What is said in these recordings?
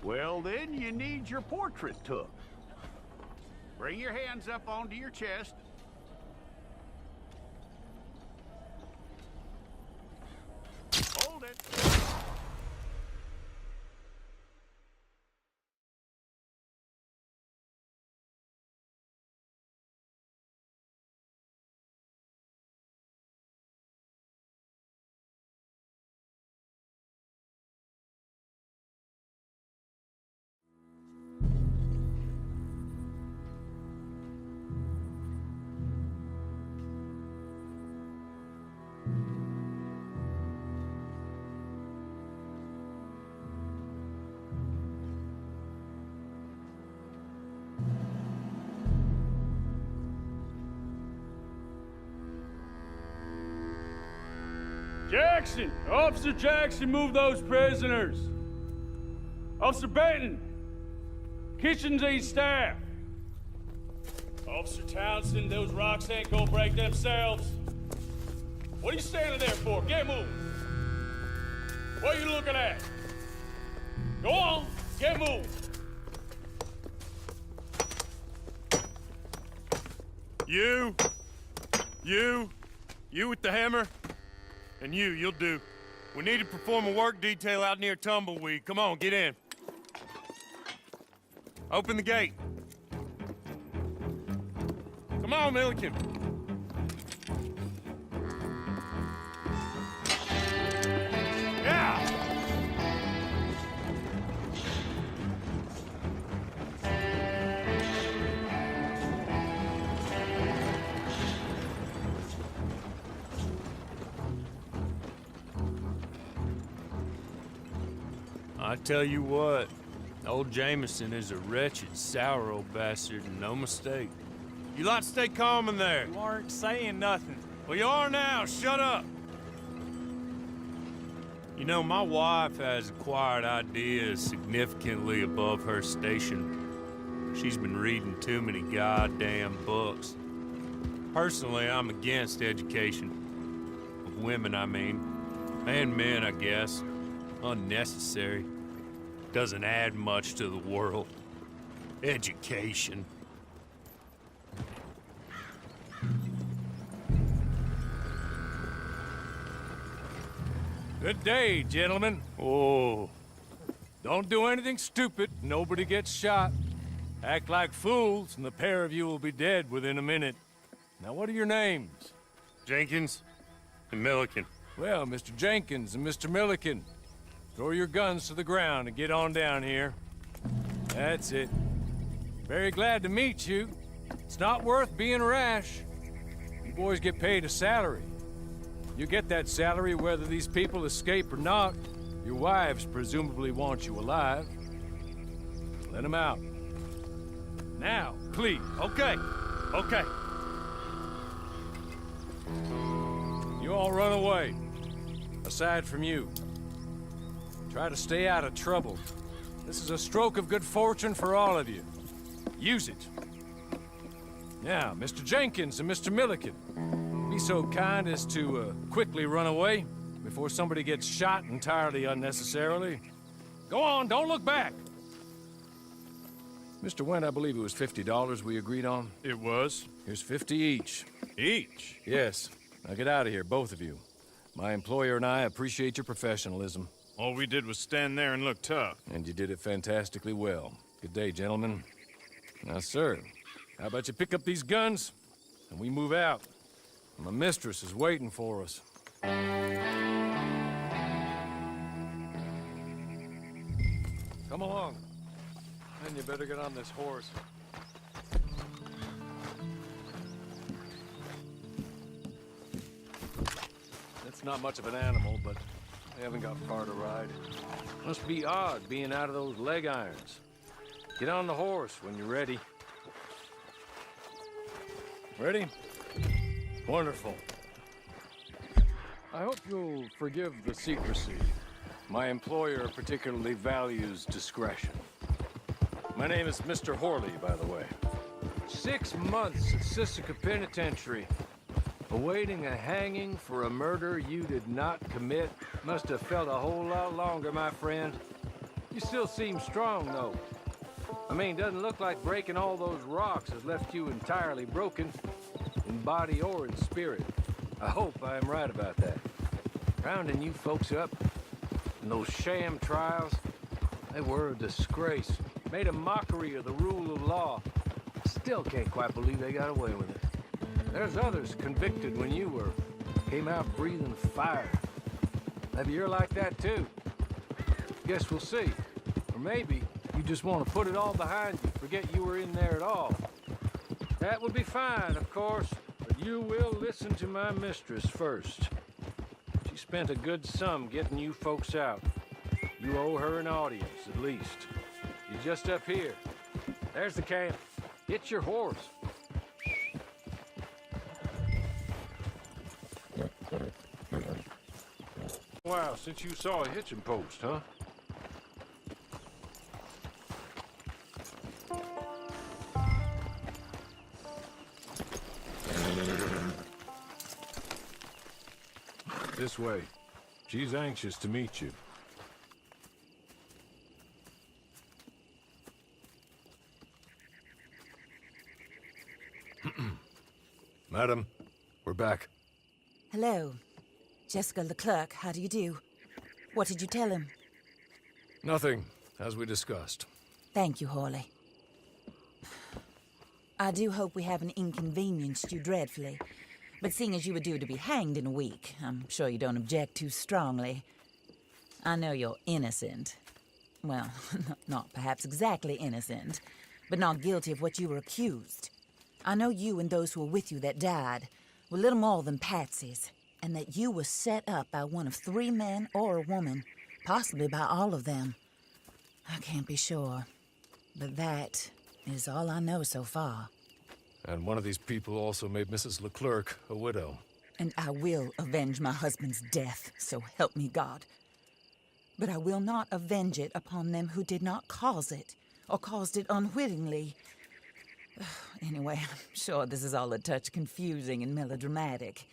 Well, then you need your portrait took. Bring your hands up onto your chest. Hold it. Jackson! Officer Jackson, move those prisoners! Officer Benton! Kitchens aid staff! Officer Townsend, those rocks ain't gonna break themselves. What are you standing there for? Get moving! What are you looking at? Go on, get moving! You with the hammer? And you'll do. We need to perform a work detail out near Tumbleweed. Come on, get in. Open the gate. Come on, Milliken. Yeah! I tell you what, old Jameson is a wretched, sour old bastard, and no mistake. You lot stay calm in there. You aren't saying nothing. Well, you are now. Shut up. You know, my wife has acquired ideas significantly above her station. She's been reading too many goddamn books. Personally, I'm against education. Of women, I mean. And men, I guess. Unnecessary. Doesn't add much to the world. Education. Good day, gentlemen. Oh. Don't do anything stupid. Nobody gets shot. Act like fools, and the pair of you will be dead within a minute. Now, what are your names? Jenkins and Milliken. Well, Mr. Jenkins and Mr. Milliken, throw your guns to the ground and get on down here. That's it. Very glad to meet you. It's not worth being rash. You boys get paid a salary. You get that salary whether these people escape or not. Your wives presumably want you alive. Let them out. Now, please. Okay. You all run away. Aside from you. Try to stay out of trouble. This is a stroke of good fortune for all of you. Use it. Now, Mr. Jenkins and Mr. Milliken, be so kind as to quickly run away before somebody gets shot entirely unnecessarily. Go on, don't look back. Mr. Wendt, I believe it was $50 we agreed on. It was. Here's 50 each. Each? Yes. Now get out of here, both of you. My employer and I appreciate your professionalism. All we did was stand there and look tough. And you did it fantastically well. Good day, gentlemen. Now, sir, how about you pick up these guns, and we move out? My mistress is waiting for us. Come along. And you better get on this horse. It's not much of an animal, but they haven't got far to ride. Must be odd being out of those leg irons. Get on the horse when you're ready. Ready? Wonderful. I hope you'll forgive the secrecy. My employer particularly values discretion. My name is Mr. Horley, by the way. 6 months at Sisika Penitentiary. Awaiting a hanging for a murder you did not commit. Must have felt a whole lot longer, my friend. You still seem strong, though. I mean, doesn't look like breaking all those rocks has left you entirely broken, in body or in spirit. I hope I am right about that. Rounding you folks up, and those sham trials, they were a disgrace. Made a mockery of the rule of law. Still can't quite believe they got away with it. There's others convicted when you were. Came out breathing fire. Maybe you're like that too. Guess we'll see. Or maybe you just want to put it all behind you, forget you were in there at all. That would be fine, of course, but you will listen to my mistress first. She spent a good sum getting you folks out. You owe her an audience, at least. You're just up here. There's the camp. Get your horse. Wow, since you saw a hitching post, huh? This way. She's anxious to meet you. Madam, we're back. Hello. Jessica Leclerc, how do you do? What did you tell him? Nothing, as we discussed. Thank you, Hawley. I do hope we haven't inconvenienced you dreadfully. But seeing as you were due to be hanged in a week, I'm sure you don't object too strongly. I know you're innocent. Well, not perhaps exactly innocent, but not guilty of what you were accused. I know you and those who were with you that died were little more than patsies, and that you were set up by one of 3 men or a woman, possibly by all of them. I can't be sure, but that is all I know so far. And one of these people also made Mrs. Leclerc a widow. And I will avenge my husband's death, so help me God. But I will not avenge it upon them who did not cause it, or caused it unwittingly. Anyway, I'm sure this is all a touch confusing and melodramatic.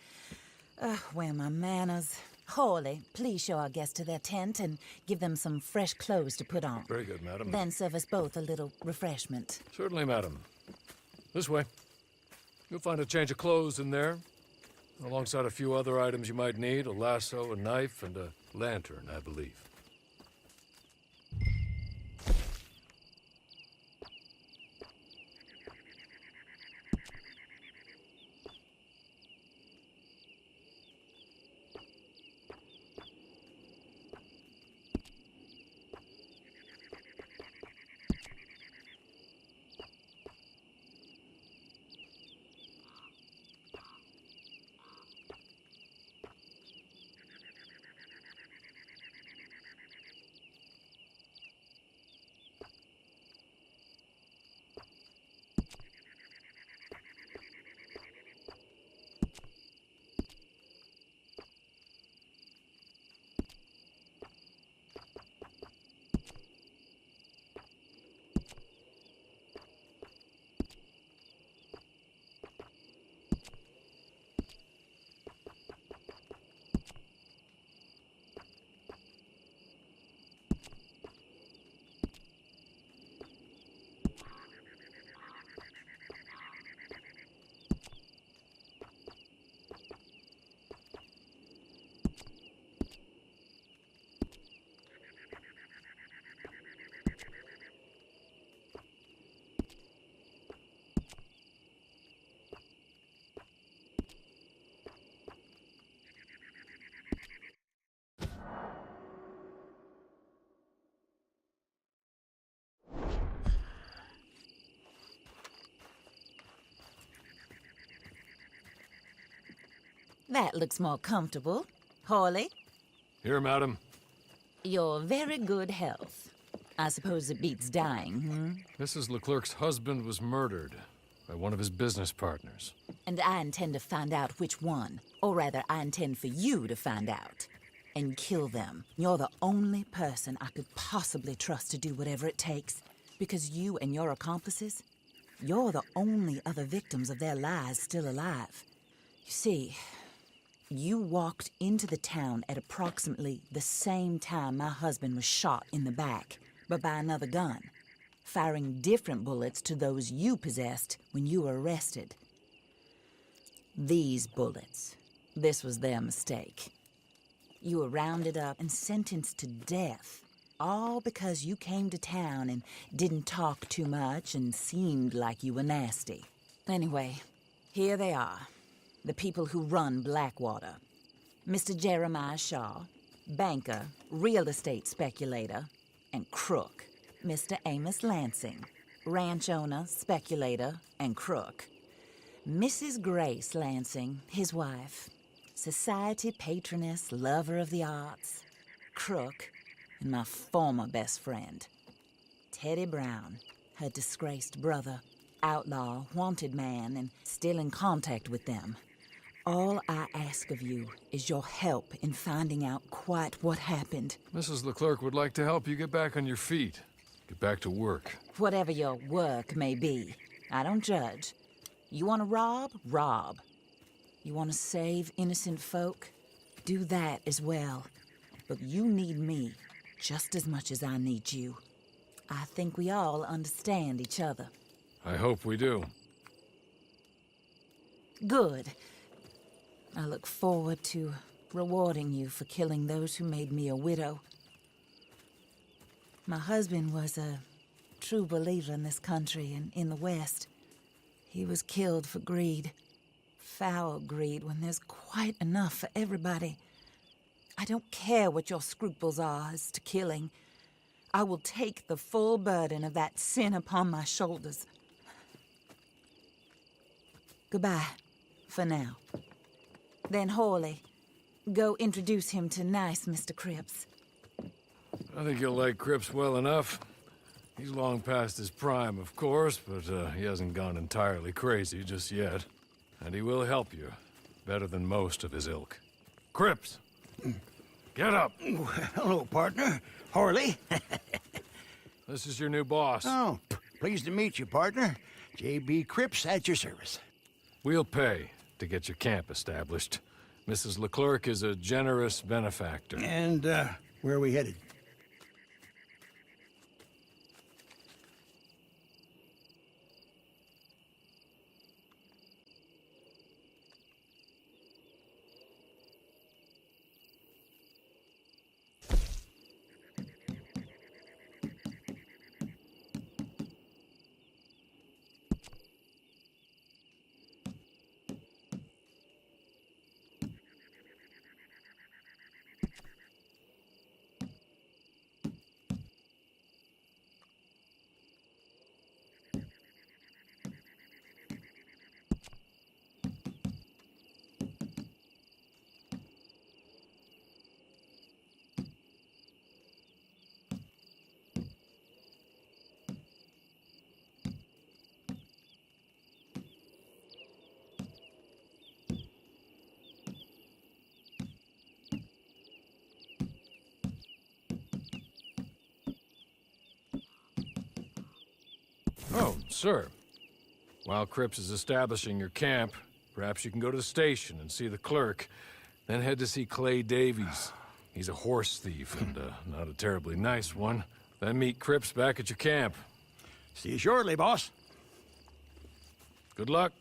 Where are my manners? Hawley, please show our guests to their tent and give them some fresh clothes to put on. Very good, madam. Then serve us both a little refreshment. Certainly, madam. This way. You'll find a change of clothes in there, alongside a few other items you might need, a lasso, a knife, and a lantern, I believe. That looks more comfortable. Hawley, Here, madam. your very good health. I suppose it beats dying, hmm? Mrs. Leclerc's husband was murdered by one of his business partners. And I intend to find out which one. Or rather, I intend for you to find out. And kill them. You're the only person I could possibly trust to do whatever it takes. Because you and your accomplices, you're the only other victims of their lies still alive. You see, you walked into the town at approximately the same time my husband was shot in the back. but by another gun, firing different bullets to those you possessed when you were arrested. These bullets, this was their mistake. You were rounded up and sentenced to death, all because you came to town and didn't talk too much and seemed like you were nasty. Anyway, here they are, the people who run Blackwater. Mr. Jeremiah Shaw, banker, real estate speculator, and crook. Mr. Amos Lansing, ranch owner, speculator, and crook. Mrs. Grace Lansing, his wife, society patroness, lover of the arts, crook, and my former best friend. Teddy Brown, her disgraced brother, outlaw, wanted man, and still in contact with them. All I ask of you is your help in finding out quite what happened. Mrs. Leclerc would like to help you get back on your feet. Get back to work. Whatever your work may be, I don't judge. You want to rob? Rob. You want to save innocent folk? Do that as well. But you need me just as much as I need you. I think we all understand each other. I hope we do. Good. I look forward to rewarding you for killing those who made me a widow. My husband was a true believer in this country and in the West. He was killed for greed. Foul greed when there's quite enough for everybody. I don't care what your scruples are as to killing. I will take the full burden of that sin upon my shoulders. Goodbye, for now. Then Hawley, go introduce him to nice Mr. Cripps. I think you'll like Cripps well enough. He's long past his prime, of course, but he hasn't gone entirely crazy just yet. And he will help you, better than most of his ilk. Cripps! Get up! Hello, partner. Harley. This is your new boss. Oh, pleased to meet you, partner. J.B. Cripps at your service. We'll pay to get your camp established. Mrs. Leclerc is a generous benefactor. And, where are we headed? Oh, sir. While Cripps is establishing your camp, perhaps you can go to the station and see the clerk, then head to see Clay Davies. He's a horse thief, and not a terribly nice one. Then meet Cripps back at your camp. See you shortly, boss. Good luck.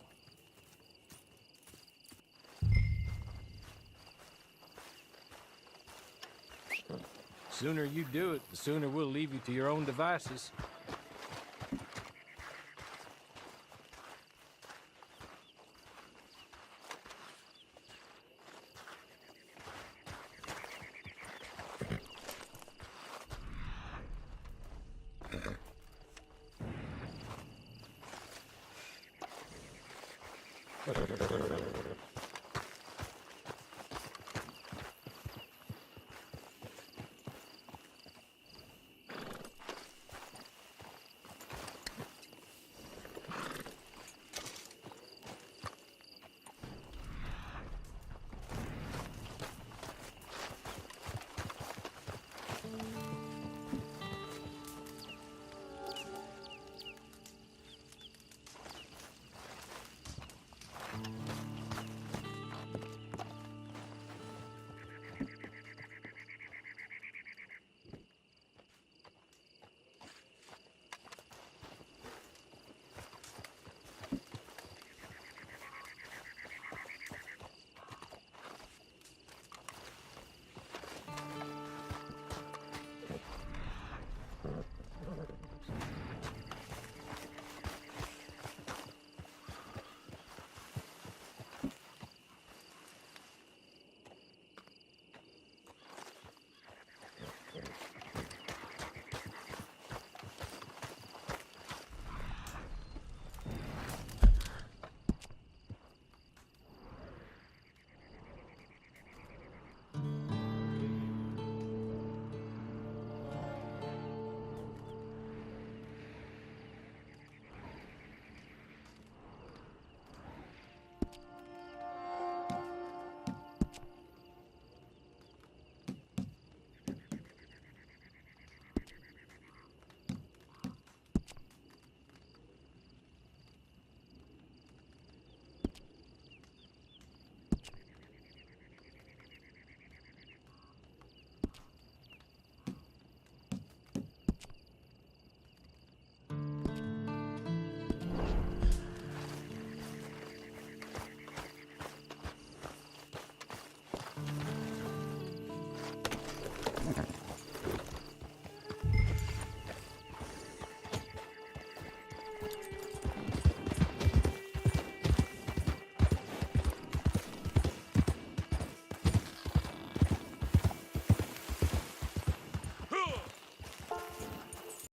Sooner you do it, the sooner we'll leave you to your own devices.